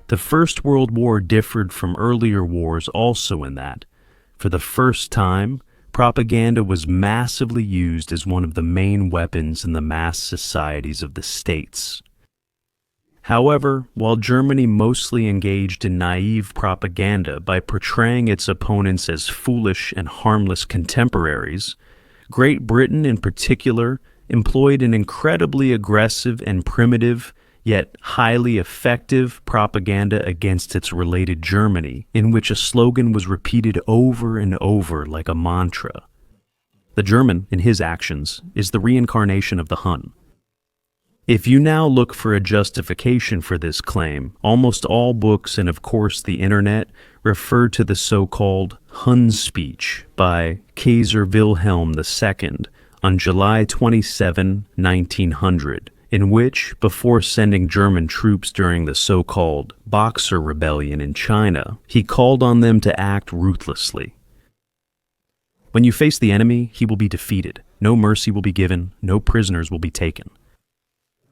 The First World War differed from earlier wars also in that, for the first time, propaganda was massively used as one of the main weapons in the mass societies of the states. However, while Germany mostly engaged in naive propaganda by portraying its opponents as foolish and harmless contemporaries, Great Britain in particular employed an incredibly aggressive and primitive, yet highly effective propaganda against its related Germany, in which a slogan was repeated over and over like a mantra. The German, in his actions, is the reincarnation of the Hun. If you now look for a justification for this claim, almost all books and of course the internet refer to the so-called Hun speech by Kaiser Wilhelm II on July 27, 1900, in which, before sending German troops during the so-called Boxer Rebellion in China, he called on them to act ruthlessly. When you face the enemy, he will be defeated. No mercy will be given, no prisoners will be taken.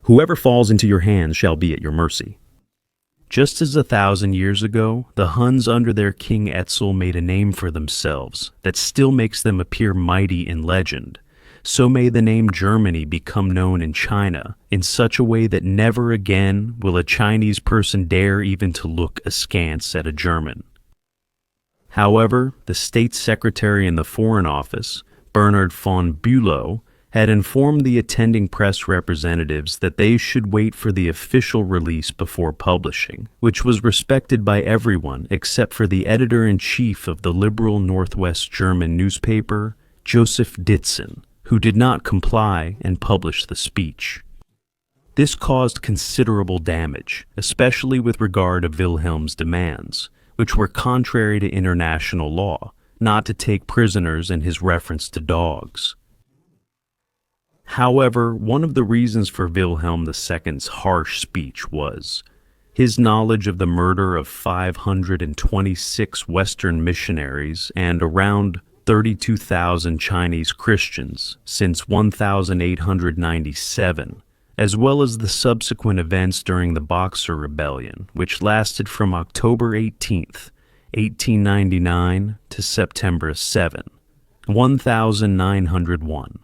Whoever falls into your hands shall be at your mercy. Just as 1,000 years ago, the Huns under their king Etzel made a name for themselves that still makes them appear mighty in legend, so may the name Germany become known in China in such a way that never again will a Chinese person dare even to look askance at a German. However, the State Secretary in the Foreign Office, Bernhard von Bülow, had informed the attending press representatives that they should wait for the official release before publishing, which was respected by everyone except for the editor-in-chief of the liberal Northwest German newspaper, Joseph Ditzen, who did not comply and publish the speech. This caused considerable damage, especially with regard to Wilhelm's demands, which were contrary to international law, not to take prisoners and his reference to dogs. However, one of the reasons for Wilhelm II's harsh speech was his knowledge of the murder of 526 Western missionaries and around 32,000 Chinese Christians since 1897, as well as the subsequent events during the Boxer Rebellion, which lasted from October 18, 1899 to September 7, 1901.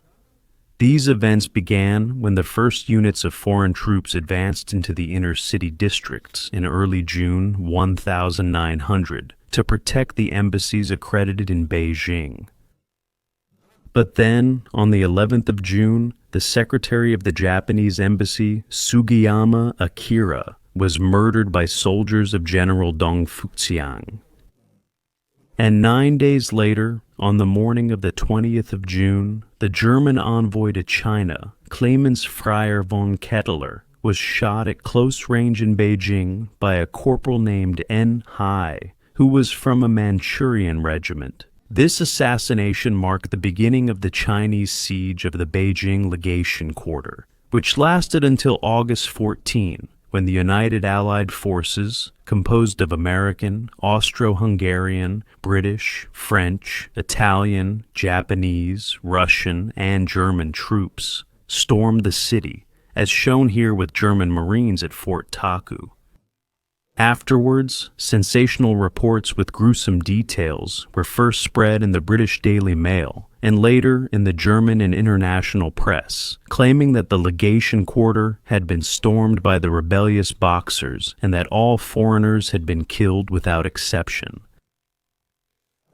These events began when the first units of foreign troops advanced into the inner city districts in early June 1900 to protect the embassies accredited in Beijing. But then, on the 11th of June, the secretary of the Japanese embassy, Sugiyama Akira, was murdered by soldiers of General Dong Fuxiang. And 9 days later, on the morning of the 20th of June, the German envoy to China, Clemens Freier von Kettler, was shot at close range in Beijing by a corporal named N. Hai, who was from a Manchurian regiment. This assassination marked the beginning of the Chinese siege of the Beijing legation quarter, which lasted until August 14, when the United Allied Forces, composed of American, Austro-Hungarian, British, French, Italian, Japanese, Russian, and German troops, stormed the city, as shown here with German Marines at Fort Taku. Afterwards, sensational reports with gruesome details were first spread in the British Daily Mail and later in the German and international press, claiming that the legation quarter had been stormed by the rebellious Boxers and that all foreigners had been killed without exception.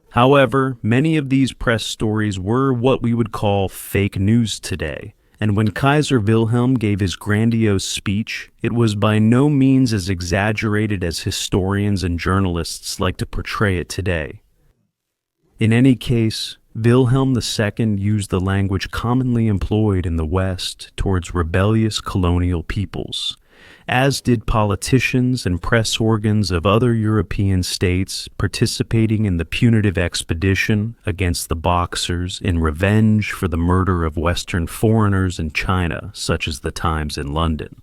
However, many of these press stories were what we would call fake news today, and when Kaiser Wilhelm gave his grandiose speech, it was by no means as exaggerated as historians and journalists like to portray it today. In any case, Wilhelm II used the language commonly employed in the West towards rebellious colonial peoples, as did politicians and press organs of other European states participating in the punitive expedition against the Boxers in revenge for the murder of Western foreigners in China, such as the Times in London.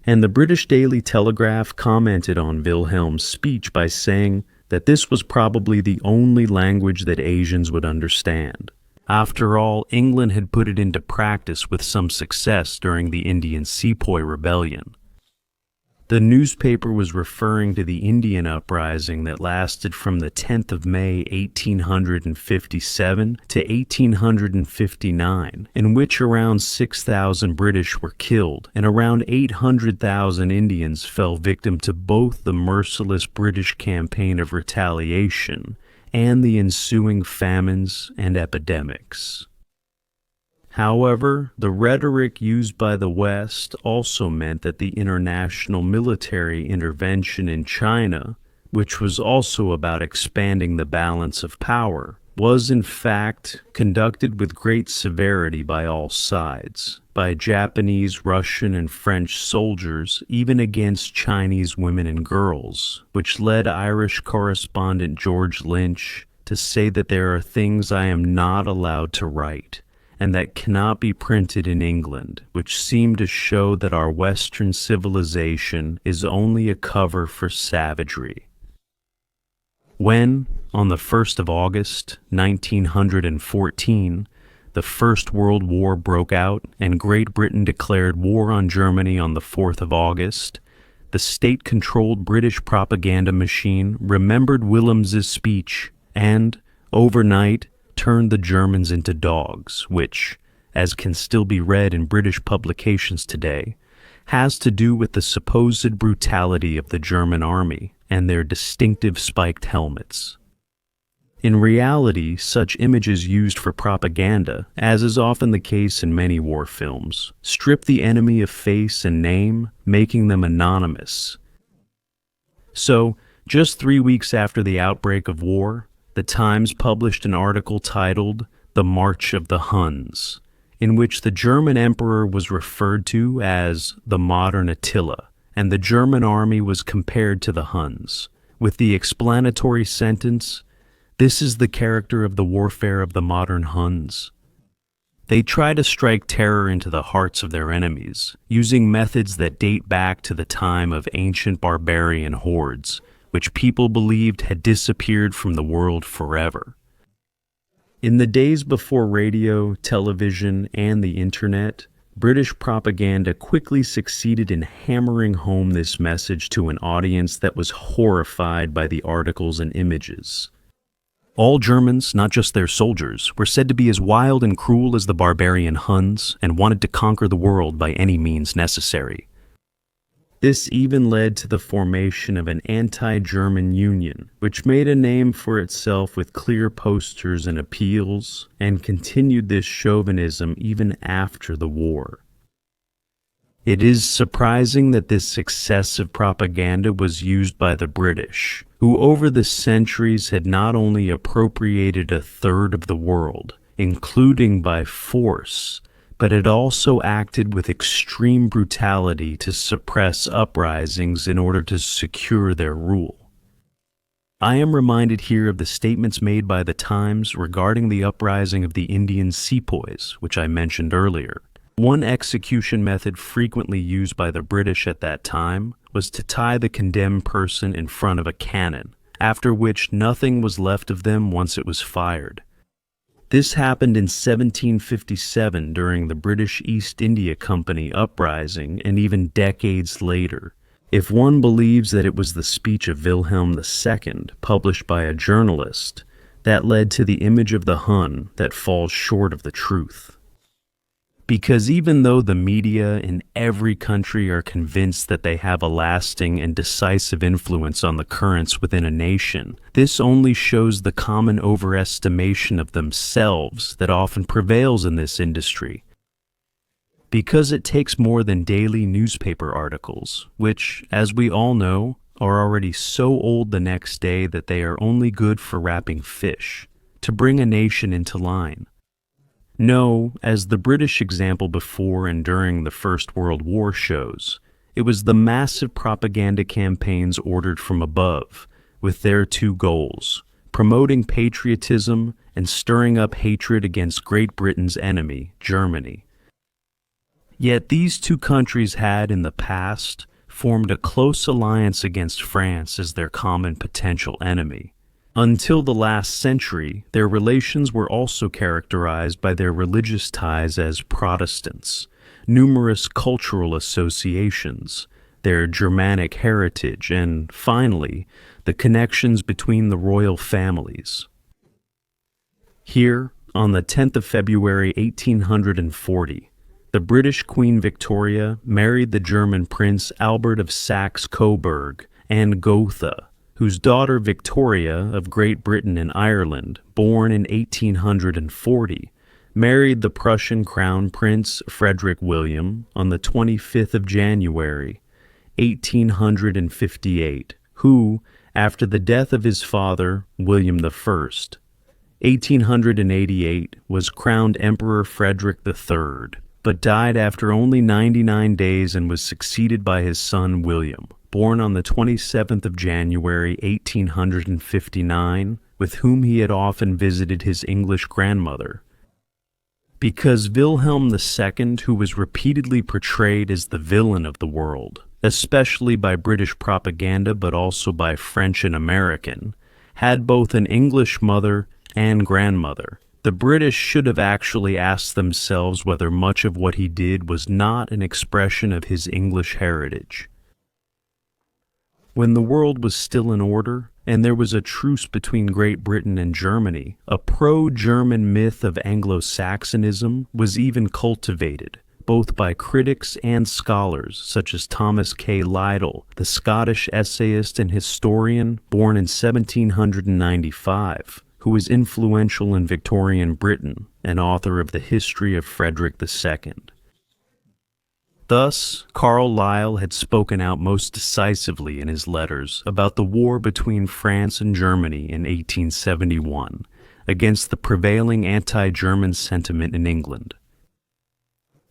And the British Daily Telegraph commented on Wilhelm's speech by saying that this was probably the only language that Asians would understand. After all, England had put it into practice with some success during the Indian Sepoy Rebellion. The newspaper was referring to the Indian uprising that lasted from the 10th of May 1857 to 1859, in which around 6,000 British were killed and around 800,000 Indians fell victim to both the merciless British campaign of retaliation and the ensuing famines and epidemics. However, the rhetoric used by the West also meant that the international military intervention in China, which was also about expanding the balance of power, was in fact conducted with great severity by all sides, by Japanese, Russian, and French soldiers, even against Chinese women and girls, which led Irish correspondent George Lynch to say that there are things I am not allowed to write, and that cannot be printed in England, which seem to show that our Western civilization is only a cover for savagery. When, on the 1st of August, 1914, the First World War broke out and Great Britain declared war on Germany on the 4th of August, the state-controlled British propaganda machine remembered Willems's speech and, overnight, turned the Germans into dogs, which, as can still be read in British publications today, has to do with the supposed brutality of the German army and their distinctive spiked helmets. In reality, such images used for propaganda, as is often the case in many war films, strip the enemy of face and name, making them anonymous. So, just 3 weeks after the outbreak of war, the Times published an article titled "The March of the Huns," in which the German emperor was referred to as the modern Attila, and the German army was compared to the Huns, with the explanatory sentence, "This is the character of the warfare of the modern Huns." They try to strike terror into the hearts of their enemies, using methods that date back to the time of ancient barbarian hordes, which people believed had disappeared from the world forever. In the days before radio, television, and the internet, British propaganda quickly succeeded in hammering home this message to an audience that was horrified by the articles and images. All Germans, not just their soldiers, were said to be as wild and cruel as the barbarian Huns and wanted to conquer the world by any means necessary. This even led to the formation of an anti-German union, which made a name for itself with clear posters and appeals, and continued this chauvinism even after the war. It is surprising that this successive propaganda was used by the British, who over the centuries had not only appropriated a third of the world, including by force, but had also acted with extreme brutality to suppress uprisings in order to secure their rule. I am reminded here of the statements made by the Times regarding the uprising of the Indian sepoys, which I mentioned earlier. One execution method frequently used by the British at that time was to tie the condemned person in front of a cannon, after which nothing was left of them once it was fired. This happened in 1757 during the British East India Company uprising and even decades later, if one believes that it was the speech of Wilhelm II, published by a journalist, that led to the image of the Hun that falls short of the truth. Because even though the media in every country are convinced that they have a lasting and decisive influence on the currents within a nation, this only shows the common overestimation of themselves that often prevails in this industry. Because it takes more than daily newspaper articles, which, as we all know, are already so old the next day that they are only good for wrapping fish, to bring a nation into line. No, as the British example before and during the First World War shows, it was the massive propaganda campaigns ordered from above, with their two goals, promoting patriotism and stirring up hatred against Great Britain's enemy, Germany. Yet these two countries had, in the past, formed a close alliance against France as their common potential enemy. Until the last century, their relations were also characterized by their religious ties as Protestants, numerous cultural associations, their Germanic heritage, and finally, the connections between the royal families. Here, on the 10th of February 1840, the British Queen Victoria married the German Prince Albert of Saxe-Coburg and Gotha, whose daughter Victoria of Great Britain and Ireland, born in 1840, married the Prussian Crown Prince Frederick William on the 25th of January, 1858, who, after the death of his father, William I, 1888, was crowned Emperor Frederick III, but died after only 99 days and was succeeded by his son William, born on the 27th of January, 1859, with whom he had often visited his English grandmother. Because Wilhelm II, who was repeatedly portrayed as the villain of the world, especially by British propaganda but also by French and American, had both an English mother and grandmother, the British should have actually asked themselves whether much of what he did was not an expression of his English heritage. When the world was still in order, and there was a truce between Great Britain and Germany, a pro-German myth of Anglo-Saxonism was even cultivated, both by critics and scholars such as Thomas K. Liddell, the Scottish essayist and historian born in 1795, who was influential in Victorian Britain and author of the History of Frederick II. Thus, Carlyle had spoken out most decisively in his letters about the war between France and Germany in 1871 against the prevailing anti-German sentiment in England.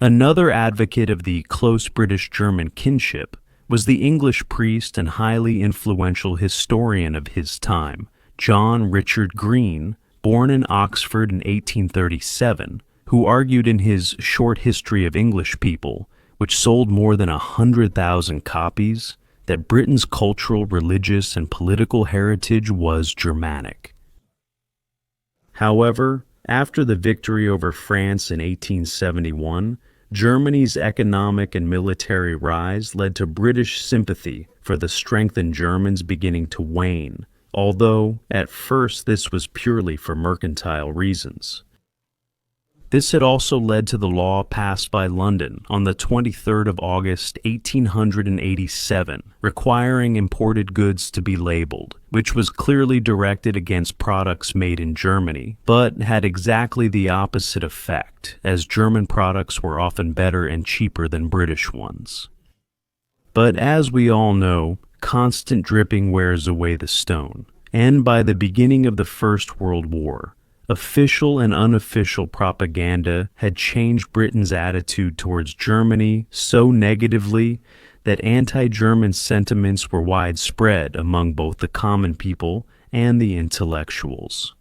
Another advocate of the close British-German kinship was the English priest and highly influential historian of his time, John Richard Green, born in Oxford in 1837, who argued in his Short History of English People, which sold more than 100,000 copies, that Britain's cultural, religious, and political heritage was Germanic. However, after the victory over France in 1871, Germany's economic and military rise led to British sympathy for the strengthened Germans beginning to wane, although at first this was purely for mercantile reasons. This had also led to the law passed by London on the 23rd of August, 1887, requiring imported goods to be labeled, which was clearly directed against products made in Germany, but had exactly the opposite effect, as German products were often better and cheaper than British ones. But as we all know, constant dripping wears away the stone, and by the beginning of the First World War, official and unofficial propaganda had changed Britain's attitude towards Germany so negatively that anti-German sentiments were widespread among both the common people and the intellectuals.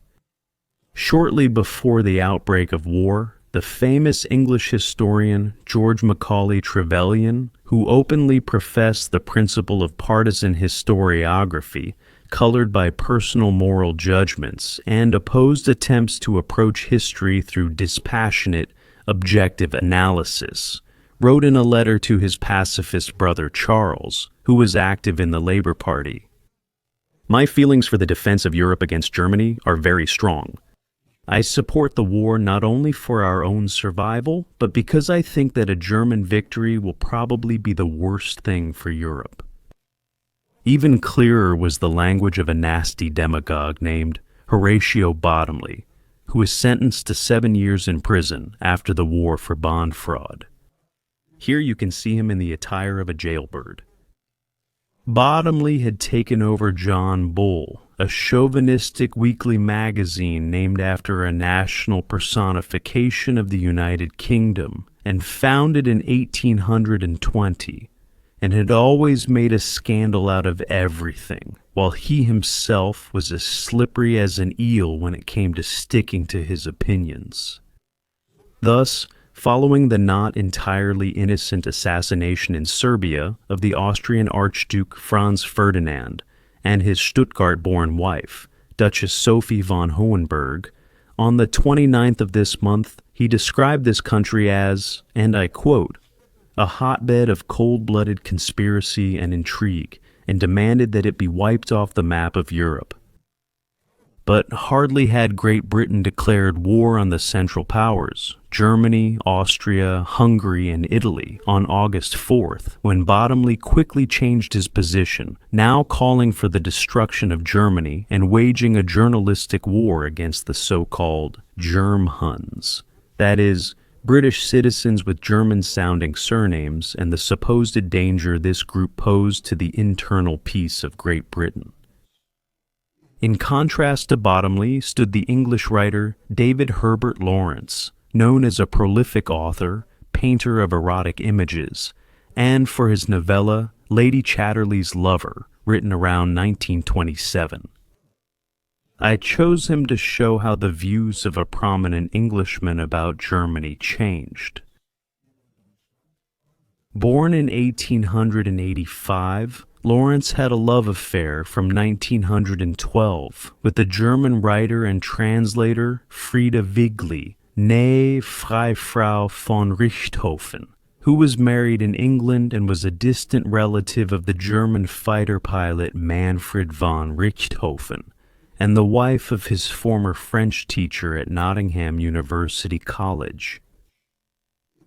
Shortly before the outbreak of war, the famous English historian George Macaulay Trevelyan, who openly professed the principle of partisan historiography, colored by personal moral judgments, and opposed attempts to approach history through dispassionate, objective analysis, wrote in a letter to his pacifist brother Charles, who was active in the Labour Party, "My feelings for the defense of Europe against Germany are very strong. I support the war not only for our own survival, but because I think that a German victory will probably be the worst thing for Europe." Even clearer was the language of a nasty demagogue named Horatio Bottomley, who was sentenced to 7 years in prison after the war for bond fraud. Here you can see him in the attire of a jailbird. Bottomley had taken over John Bull, a chauvinistic weekly magazine named after a national personification of the United Kingdom, and founded in 1820, and had always made a scandal out of everything, while he himself was as slippery as an eel when it came to sticking to his opinions. Thus, following the not entirely innocent assassination in Serbia of the Austrian Archduke Franz Ferdinand and his Stuttgart-born wife, Duchess Sophie von Hohenberg, on the 29th of this month, he described this country as, and I quote, a hotbed of cold-blooded conspiracy and intrigue, and demanded that it be wiped off the map of Europe. But hardly had Great Britain declared war on the Central Powers, Germany, Austria, Hungary, and Italy, on August 4th, when Bottomley quickly changed his position, now calling for the destruction of Germany and waging a journalistic war against the so-called Germ Huns. That is, British citizens with German-sounding surnames and the supposed danger this group posed to the internal peace of Great Britain. In contrast to Bottomley stood the English writer David Herbert Lawrence, known as a prolific author, painter of erotic images, and for his novella Lady Chatterley's Lover, written around 1927. I chose him to show how the views of a prominent Englishman about Germany changed. Born in 1885, Lawrence had a love affair from 1912 with the German writer and translator Frieda Wigli, née Freifrau von Richthofen, who was married in England and was a distant relative of the German fighter pilot Manfred von Richthofen, and the wife of his former French teacher at Nottingham University College.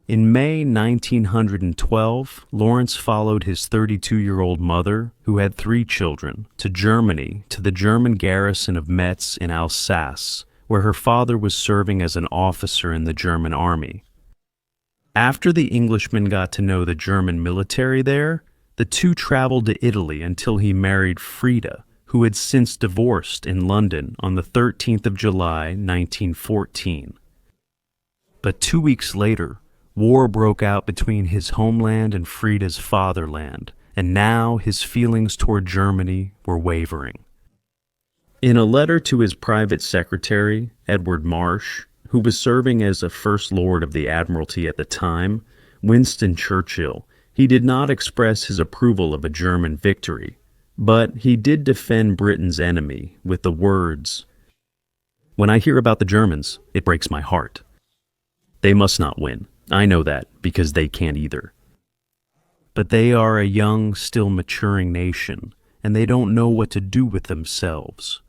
In May 1912, Lawrence followed his 32-year-old mother, who had 3 children, to Germany, to the German garrison of Metz in Alsace, where her father was serving as an officer in the German army. After the Englishman got to know the German military there, the two traveled to Italy until he married Frieda, who had since divorced in London on the 13th of July, 1914. But 2 weeks later, war broke out between his homeland and Frieda's fatherland, and now his feelings toward Germany were wavering. In a letter to his private secretary, Edward Marsh, who was serving as a First Lord of the Admiralty at the time, Winston Churchill, he did not express his approval of a German victory, but he did defend Britain's enemy with the words, "When I hear about the Germans, it breaks my heart. They must not win. I know that, because they can't either. But they are a young, still maturing nation, and they don't know what to do with themselves."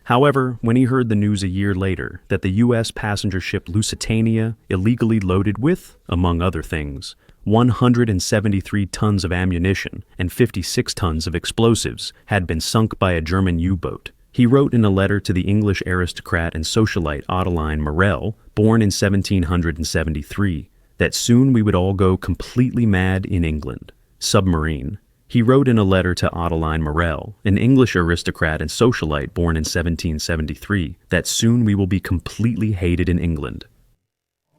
However, when he heard the news a year later that the U.S. passenger ship Lusitania, illegally loaded with, among other things, 173 tons of ammunition and 56 tons of explosives, had been sunk by a German U-boat, he wrote in a letter to the English aristocrat and socialite Adeline Morel, born in 1773, that soon we would all go completely mad in England. Submarine. He wrote in a letter to Adeline Morel, an English aristocrat and socialite born in 1773, that soon we will be completely hated in England.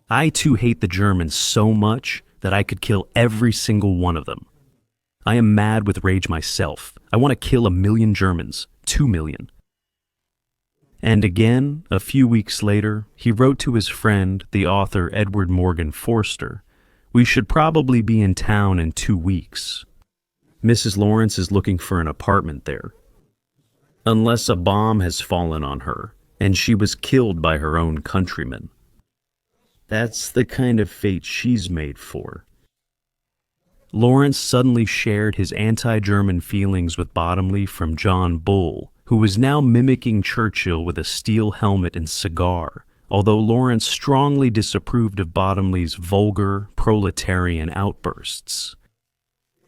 I too hate the Germans so much that I could kill every single one of them. I am mad with rage myself. I want to kill 1 million Germans, 2 million. And again, a few weeks later, he wrote to his friend, the author Edward Morgan Forster, "We should probably be in town in 2 weeks. Mrs. Lawrence is looking for an apartment there. Unless a bomb has fallen on her, and she was killed by her own countrymen. That's the kind of fate she's made for." Lawrence suddenly shared his anti-German feelings with Bottomley from John Bull, who was now mimicking Churchill with a steel helmet and cigar, although Lawrence strongly disapproved of Bottomley's vulgar, proletarian outbursts.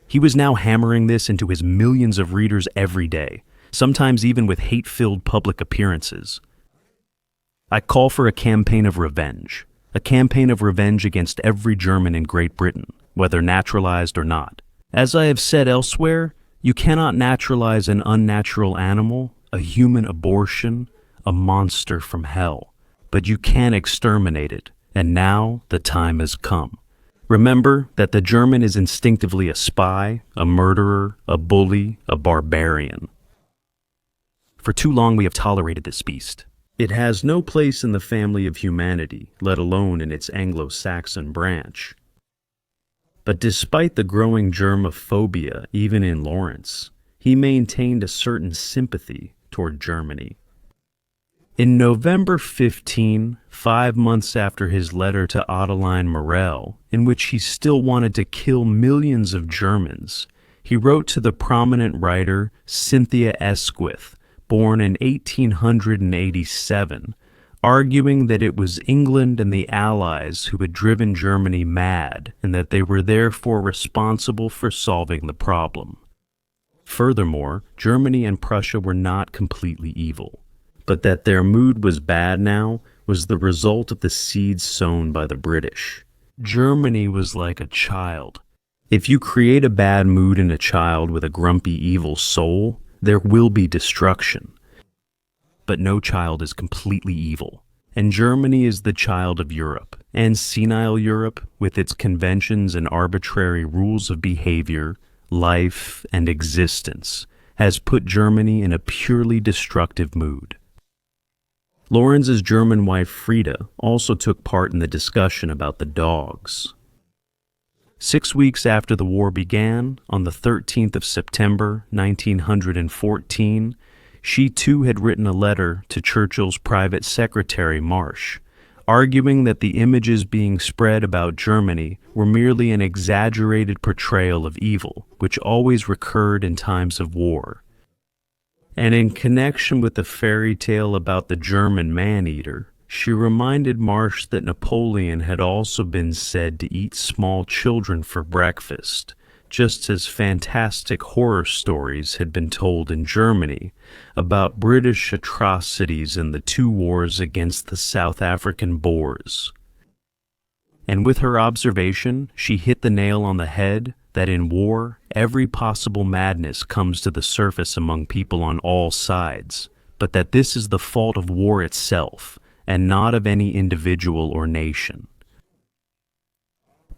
He was now hammering this into his millions of readers every day, sometimes even with hate-filled public appearances. "I call for a campaign of revenge against every German in Great Britain, whether naturalized or not. As I have said elsewhere, you cannot naturalize an unnatural animal, a human abortion, a monster from hell, but you can exterminate it, and now the time has come. Remember that the German is instinctively a spy, a murderer, a bully, a barbarian. For too long we have tolerated this beast. It has no place in the family of humanity, let alone in its Anglo-Saxon branch." But despite the growing germophobia even in Lawrence, he maintained a certain sympathy toward Germany. In November 15, 5 months after his letter to Adeline Morel, in which he still wanted to kill millions of Germans, he wrote to the prominent writer Cynthia Esquith, born in 1887, arguing that it was England and the Allies who had driven Germany mad and that they were therefore responsible for solving the problem. Furthermore, Germany and Prussia were not completely evil, but that their mood was bad now was the result of the seeds sown by the British. Germany was like a child. If you create a bad mood in a child with a grumpy, evil soul, there will be destruction. But no child is completely evil, and Germany is the child of Europe, and senile Europe, with its conventions and arbitrary rules of behavior, life, and existence, has put Germany in a purely destructive mood. Lorenz's German wife Frieda also took part in the discussion about the dogs. 6 weeks after the war began, on the 13th of September, 1914, she too had written a letter to Churchill's private secretary, Marsh, arguing that the images being spread about Germany were merely an exaggerated portrayal of evil, which always recurred in times of war. And in connection with the fairy tale about the German man-eater, she reminded Marsh that Napoleon had also been said to eat small children for breakfast, just as fantastic horror stories had been told in Germany about British atrocities in the two wars against the South African Boers. And with her observation, she hit the nail on the head that in war, every possible madness comes to the surface among people on all sides, but that this is the fault of war itself, and not of any individual or nation.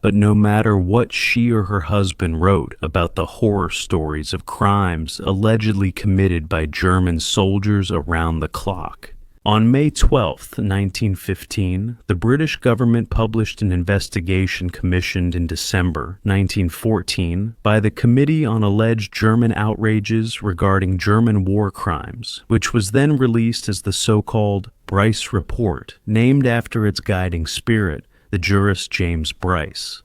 But no matter what she or her husband wrote about the horror stories of crimes allegedly committed by German soldiers around the clock, on May 12, 1915, the British government published an investigation commissioned in December 1914 by the Committee on Alleged German Outrages Regarding German War Crimes, which was then released as the so-called Bryce Report, named after its guiding spirit, the jurist James Bryce.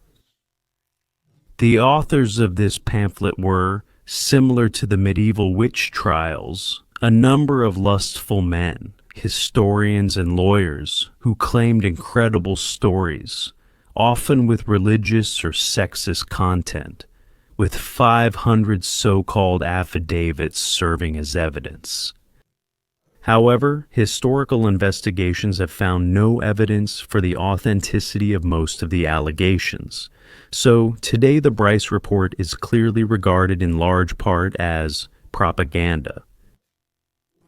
The authors of this pamphlet were, similar to the medieval witch trials, a number of lustful men, historians and lawyers who claimed incredible stories, often with religious or sexist content, with 500 so-called affidavits serving as evidence. However, historical investigations have found no evidence for the authenticity of most of the allegations, so today the Bryce Report is clearly regarded in large part as propaganda.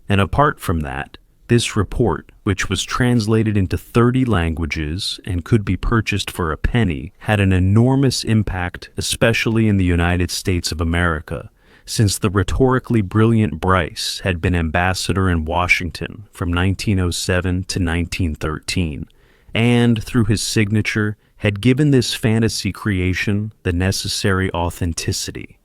And apart from that, this report, which was translated into 30 languages and could be purchased for a penny, had an enormous impact, especially in the United States of America, since the rhetorically brilliant Bryce had been ambassador in Washington from 1907 to 1913, and through his signature had given this fantasy creation the necessary authenticity.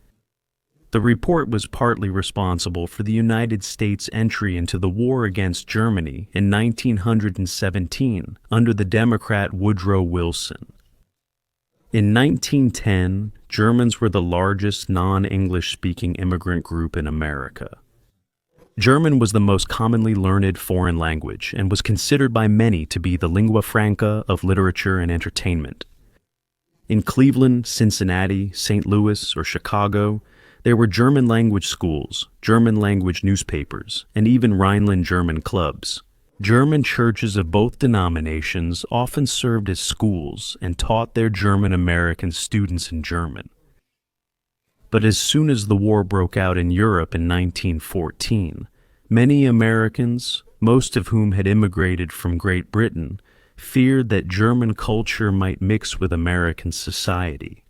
The report was partly responsible for the United States' entry into the war against Germany in 1917 under the Democrat Woodrow Wilson. In 1910, Germans were the largest non-English-speaking immigrant group in America. German was the most commonly learned foreign language and was considered by many to be the lingua franca of literature and entertainment. In Cleveland, Cincinnati, St. Louis, or Chicago, there were German language schools, German language newspapers, and even Rhineland German clubs. German churches of both denominations often served as schools and taught their German American students in German. But as soon as the war broke out in Europe in 1914, many Americans, most of whom had immigrated from Great Britain, feared that German culture might mix with American society.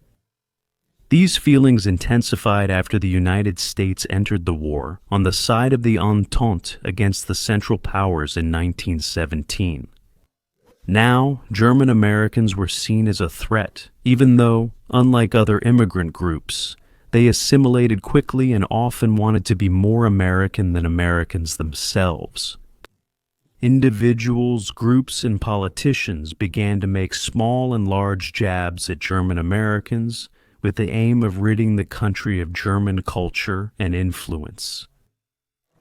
These feelings intensified after the United States entered the war on the side of the Entente against the Central Powers in 1917. Now, German Americans were seen as a threat, even though, unlike other immigrant groups, they assimilated quickly and often wanted to be more American than Americans themselves. Individuals, groups, and politicians began to make small and large jabs at German Americans with the aim of ridding the country of German culture and influence.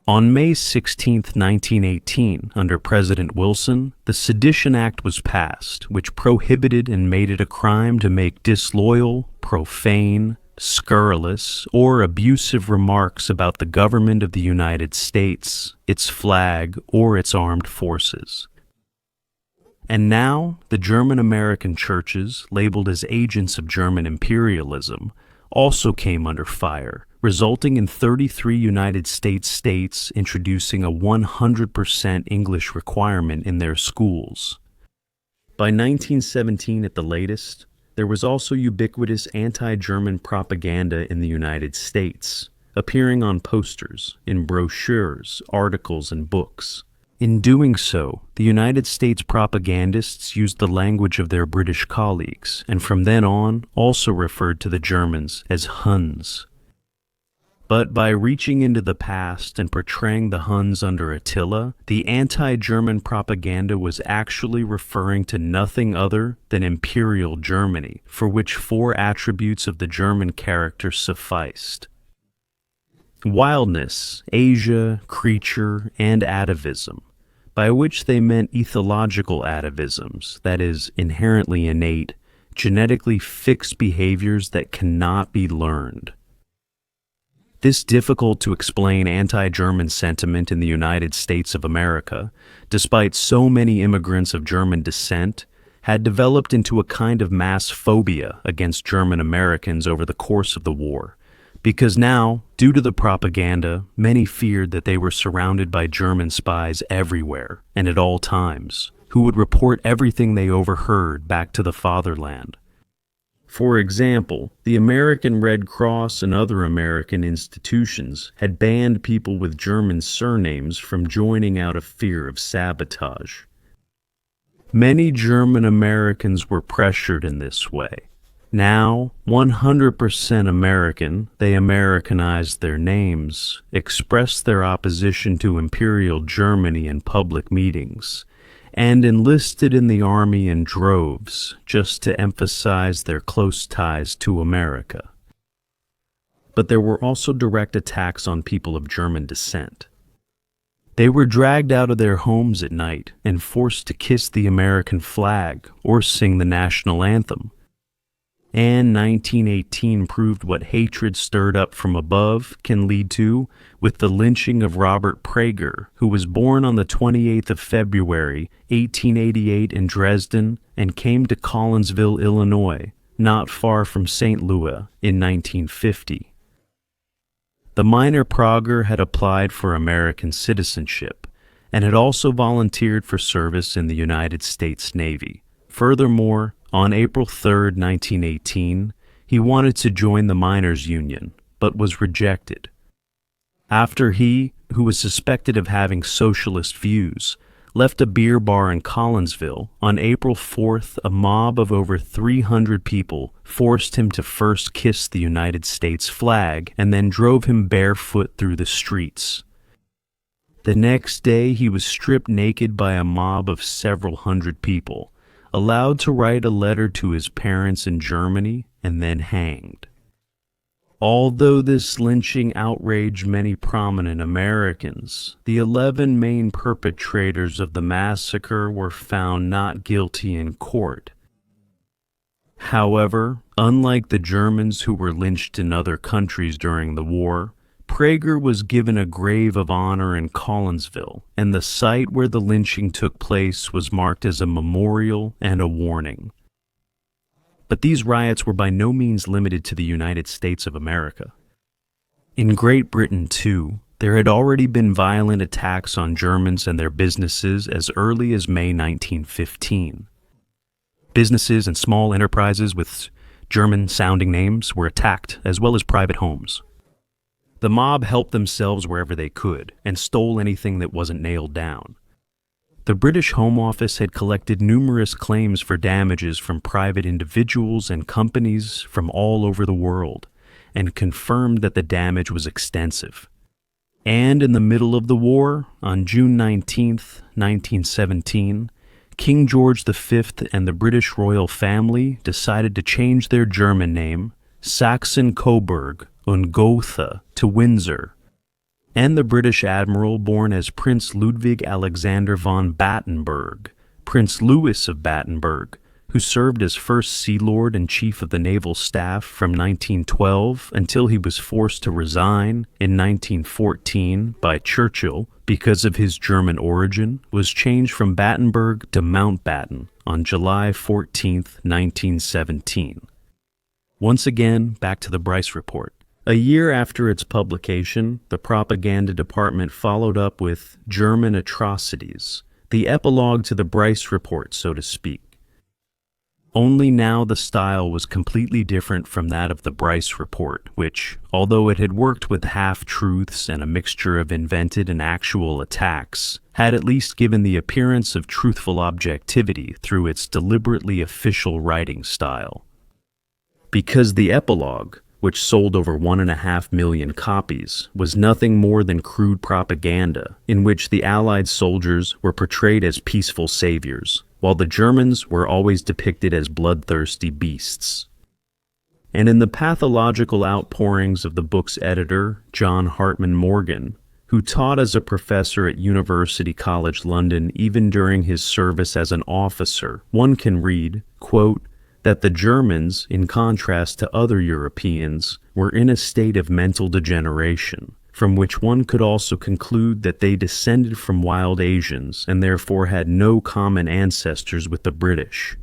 On May 16, 1918, under President Wilson, the Sedition Act was passed, which prohibited and made it a crime to make disloyal, profane, scurrilous, or abusive remarks about the government of the United States, its flag, or its armed forces. And now, the German-American churches, labeled as agents of German imperialism, also came under fire, resulting in 33 United States states introducing a 100% English requirement in their schools. By 1917 at the latest, there was also ubiquitous anti-German propaganda in the United States, appearing on posters, in brochures, articles, and books. In doing so, the United States propagandists used the language of their British colleagues, and from then on also referred to the Germans as Huns. But by reaching into the past and portraying the Huns under Attila, the anti-German propaganda was actually referring to nothing other than Imperial Germany, for which 4 attributes of the German character sufficed: wildness, Asia, creature, and atavism, by which they meant ethological atavisms, that is, inherently innate, genetically fixed behaviors that cannot be learned. This difficult-to-explain anti-German sentiment in the United States of America, despite so many immigrants of German descent, had developed into a kind of mass phobia against German Americans over the course of the war, because now, due to the propaganda, many feared that they were surrounded by German spies everywhere and at all times, who would report everything they overheard back to the fatherland. For example, the American Red Cross and other American institutions had banned people with German surnames from joining out of fear of sabotage. Many German Americans were pressured in this way. Now, 100% American, they Americanized their names, expressed their opposition to Imperial Germany in public meetings, and enlisted in the army in droves just to emphasize their close ties to America. But there were also direct attacks on people of German descent. They were dragged out of their homes at night and forced to kiss the American flag or sing the national anthem. And 1918 proved what hatred stirred up from above can lead to with the lynching of Robert Prager, who was born on the 28th of February, 1888 in Dresden and came to Collinsville, Illinois, not far from St. Louis, in 1950. The minor Prager had applied for American citizenship and had also volunteered for service in the United States Navy. Furthermore, on April 3, 1918, he wanted to join the miners' union, but was rejected. After he, who was suspected of having socialist views, left a beer bar in Collinsville, on April 4th, a mob of over 300 people forced him to first kiss the United States flag and then drove him barefoot through the streets. The next day, he was stripped naked by a mob of several hundred people, allowed to write a letter to his parents in Germany, and then hanged. Although this lynching outraged many prominent Americans, the 11 main perpetrators of the massacre were found not guilty in court. However, unlike the Germans who were lynched in other countries during the war, Prager was given a grave of honor in Collinsville, and the site where the lynching took place was marked as a memorial and a warning. But these riots were by no means limited to the United States of America. In Great Britain, too, there had already been violent attacks on Germans and their businesses as early as May 1915. Businesses and small enterprises with German-sounding names were attacked, as well as private homes. The mob helped themselves wherever they could and stole anything that wasn't nailed down. The British Home Office had collected numerous claims for damages from private individuals and companies from all over the world and confirmed that the damage was extensive. And in the middle of the war, on June 19th, 1917, King George V and the British royal family decided to change their German name, Sachsen-Coburg und Gotha, to Windsor. And the British admiral born as Prince Ludwig Alexander von Battenberg, Prince Louis of Battenberg, who served as first Sea Lord and Chief of the Naval Staff from 1912 until he was forced to resign in 1914 by Churchill because of his German origin, was changed from Battenberg to Mountbatten on July 14, 1917. Once again, back to the Bryce Report. A year after its publication, the propaganda department followed up with German Atrocities, the epilogue to the Bryce Report, so to speak. Only now the style was completely different from that of the Bryce Report, which, although it had worked with half-truths and a mixture of invented and actual attacks, had at least given the appearance of truthful objectivity through its deliberately official writing style. Because the epilogue, which sold over 1.5 million copies, was nothing more than crude propaganda in which the Allied soldiers were portrayed as peaceful saviors, while the Germans were always depicted as bloodthirsty beasts. And in the pathological outpourings of the book's editor, John Hartman Morgan, who taught as a professor at University College London even during his service as an officer, one can read, quote, that the Germans, in contrast to other Europeans, were in a state of mental degeneration, from which one could also conclude that they descended from wild Asians and therefore had no common ancestors with the British.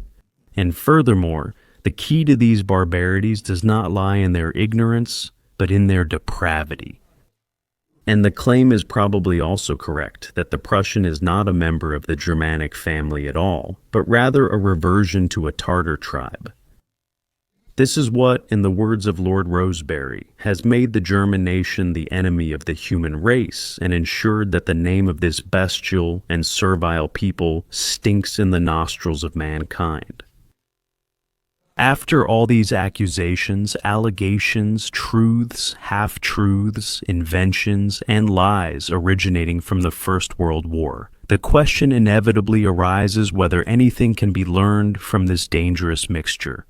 And furthermore, the key to these barbarities does not lie in their ignorance, but in their depravity. And the claim is probably also correct that the Prussian is not a member of the Germanic family at all, but rather a reversion to a Tartar tribe. This is what, in the words of Lord Rosebery, has made the German nation the enemy of the human race and ensured that the name of this bestial and servile people stinks in the nostrils of mankind. After all these accusations, allegations, truths, half-truths, inventions, and lies originating from the First World War, the question inevitably arises whether anything can be learned from this dangerous mixture.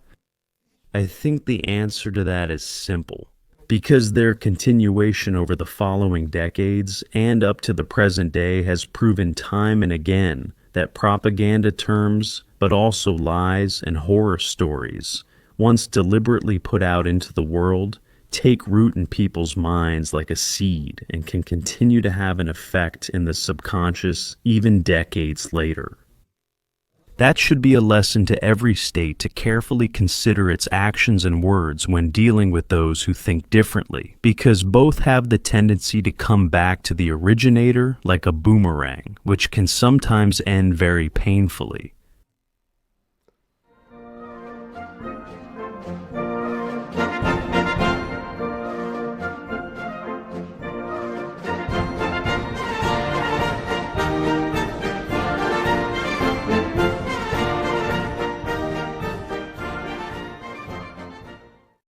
I think the answer to that is simple, because their continuation over the following decades and up to the present day has proven time and again that propaganda terms, but also lies and horror stories, once deliberately put out into the world, take root in people's minds like a seed and can continue to have an effect in the subconscious even decades later. That should be a lesson to every state to carefully consider its actions and words when dealing with those who think differently, because both have the tendency to come back to the originator like a boomerang, which can sometimes end very painfully.